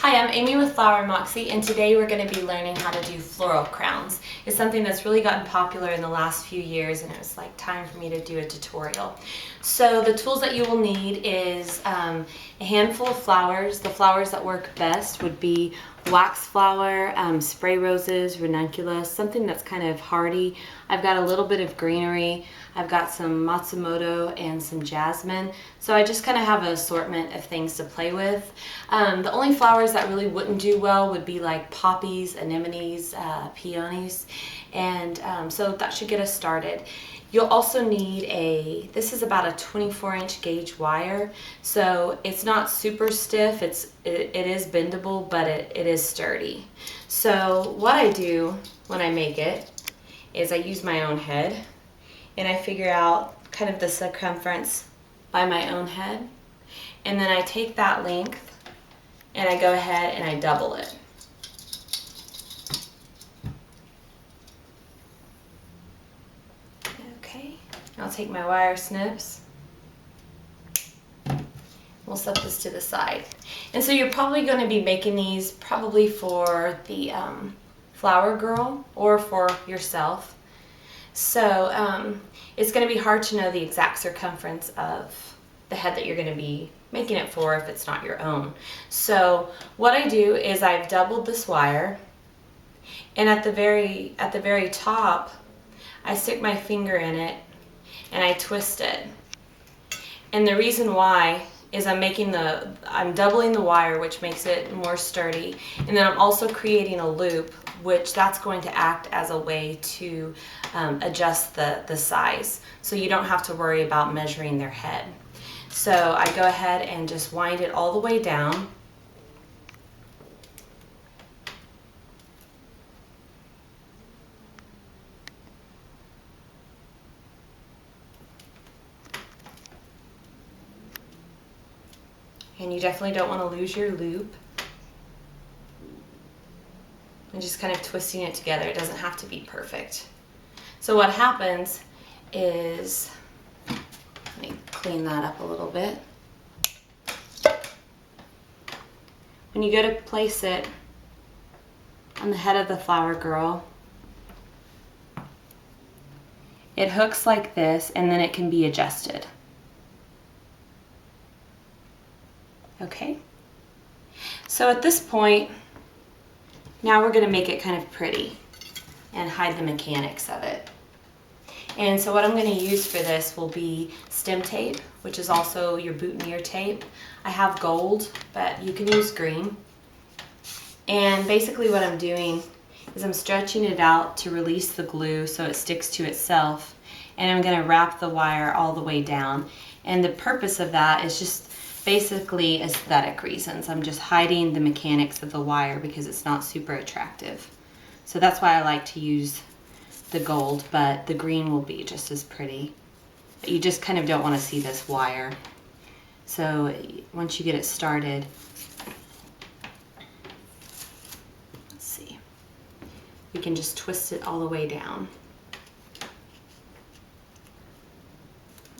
Hi, I'm Amy with Flower Moxie, and today we're going to be learning how to do floral crowns. It's something that's really gotten popular in the last few years, and it was like time for me to do a tutorial. So the tools that you will need is a handful of flowers. The flowers that work best would be wax flower, spray roses, ranunculus, something that's kind of hardy. I've got a little bit of greenery. I've got some matsumoto and some jasmine. So I just kind of have an assortment of things to play with. The only flowers that really wouldn't do well would be like poppies, anemones, peonies, and so that should get us started. You'll also need this is about a 24-inch gauge wire, so it's not super stiff, it is bendable, but it is sturdy. So what I do when I make it is I use my own head, and I figure out kind of the circumference by my own head, and then I take that length and I go ahead and I double it. Okay, I'll take my wire snips. We'll set this to the side. And so you're probably going to be making these probably for the flower girl or for yourself. So it's going to be hard to know the exact circumference of the head that you're going to be making it for if it's not your own. So what I do is I've doubled this wire, and at the very top I stick my finger in it and I twist it. And the reason why is I'm doubling the wire, which makes it more sturdy, and then I'm also creating a loop, which that's going to act as a way to adjust the size, so you don't have to worry about measuring their head. So I go ahead and just wind it all the way down. And you definitely don't want to lose your loop. And just kind of twisting it together. It doesn't have to be perfect. So what happens is, let me clean that up a little bit. When you go to place it on the head of the flower girl, it hooks like this, and then it can be adjusted. Okay, so at this point, now we're going to make it kind of pretty and hide the mechanics of it. And so what I'm going to use for this will be stem tape, which is also your boutonniere tape. I have gold, but you can use green. And basically what I'm doing is I'm stretching it out to release the glue so it sticks to itself. And I'm going to wrap the wire all the way down. And the purpose of that is just basically aesthetic reasons. I'm just hiding the mechanics of the wire because it's not super attractive. So that's why I like to use the gold, but the green will be just as pretty. But you just kind of don't want to see this wire. So once you get it started, let's see, we can just twist it all the way down.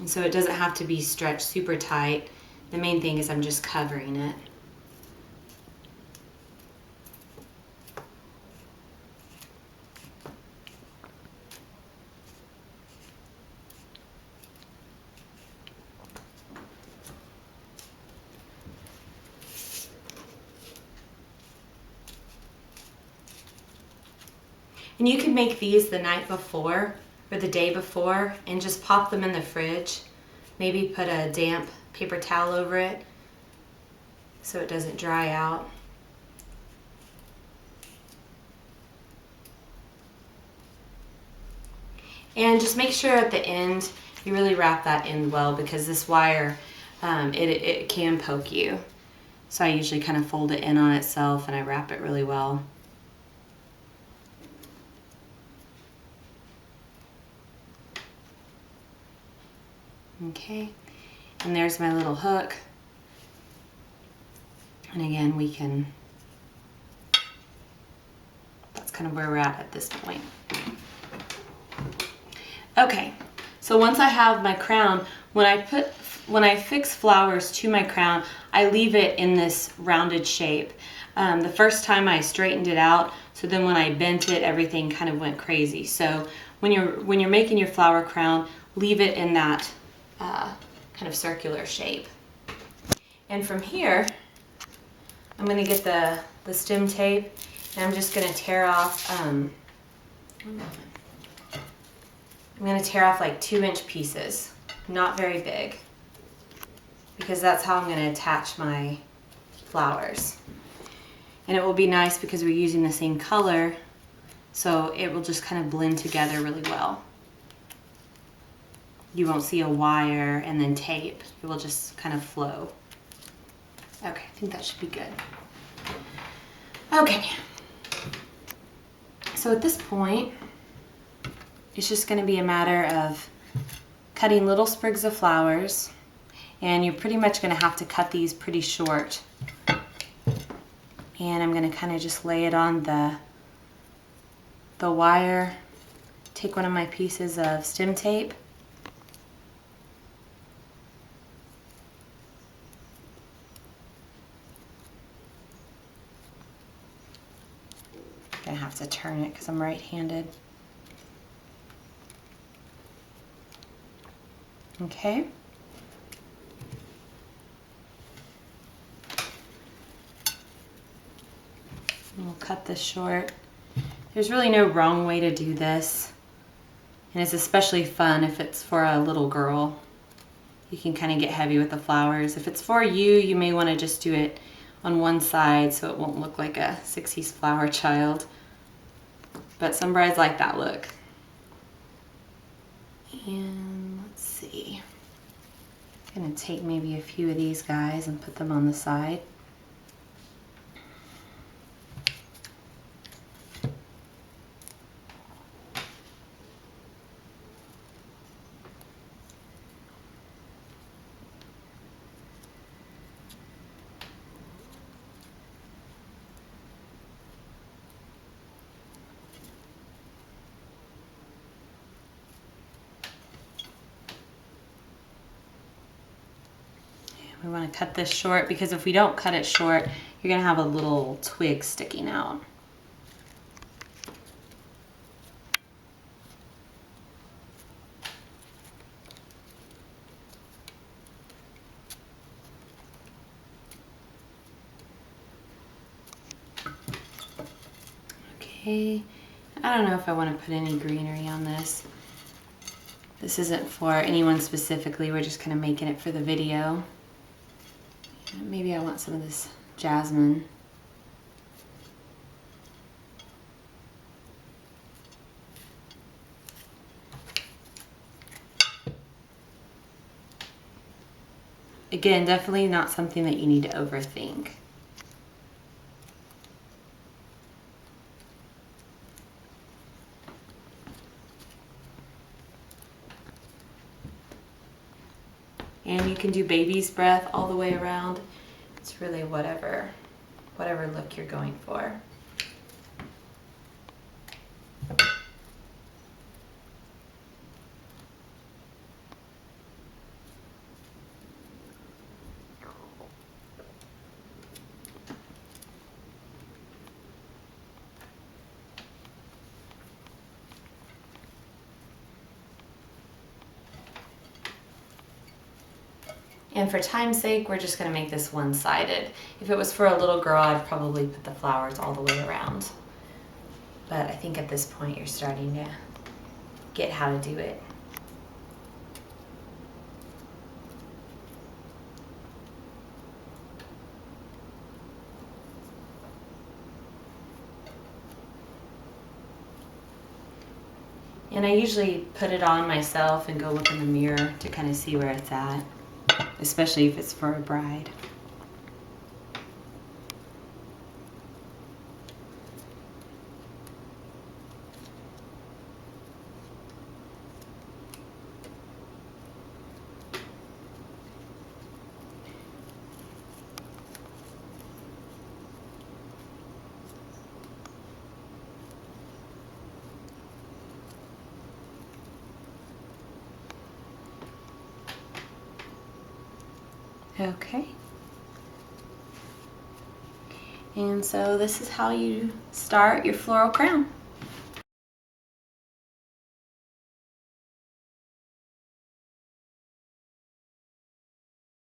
And so it doesn't have to be stretched super tight. The main thing is I'm just covering it. And you can make these the night before or the day before and just pop them in the fridge. Maybe put a damp paper towel over it so it doesn't dry out. And just make sure at the end you really wrap that in well, because this wire, it can poke you. So I usually kind of fold it in on itself and I wrap it really well. Okay, and there's my little hook. And again, that's kind of where we're at this point. Okay, so once I have my crown, when I fix flowers to my crown, I leave it in this rounded shape. The first time I straightened it out, so then when I bent it, everything kind of went crazy. So when you're making your flower crown, leave it in that kind of circular shape. And from here, I'm going to get the stem tape, and I'm just going to tear off. I'm going to tear off like 2-inch pieces, not very big, because that's how I'm going to attach my flowers. And it will be nice because we're using the same color, so it will just kind of blend together really well. You won't see a wire and then tape. It will just kind of flow. Okay, I think that should be good. Okay. So at this point, it's just going to be a matter of cutting little sprigs of flowers, and you're pretty much going to have to cut these pretty short. And I'm going to kind of just lay it on the wire, take one of my pieces of stem tape, I'm going to have to turn it because I'm right-handed. Okay. We'll cut this short. There's really no wrong way to do this, and it's especially fun if it's for a little girl. You can kind of get heavy with the flowers. If it's for you, you may want to just do it on one side so it won't look like a 60s flower child. But some brides like that look. And let's see. I'm going to take maybe a few of these guys and put them on the side. We want to cut this short because if we don't cut it short, you're going to have a little twig sticking out. Okay, I don't know if I want to put any greenery on this. This isn't for anyone specifically, we're just kind of making it for the video. Maybe I want some of this jasmine. Again, definitely not something that you need to overthink. And you can do baby's breath all the way around. It's really whatever look you're going for. And for time's sake, we're just going to make this one-sided. If it was for a little girl, I'd probably put the flowers all the way around. But I think at this point, you're starting to get how to do it. And I usually put it on myself and go look in the mirror to kind of see where it's at, especially if it's for a bride. Okay. And so this is how you start your floral crown.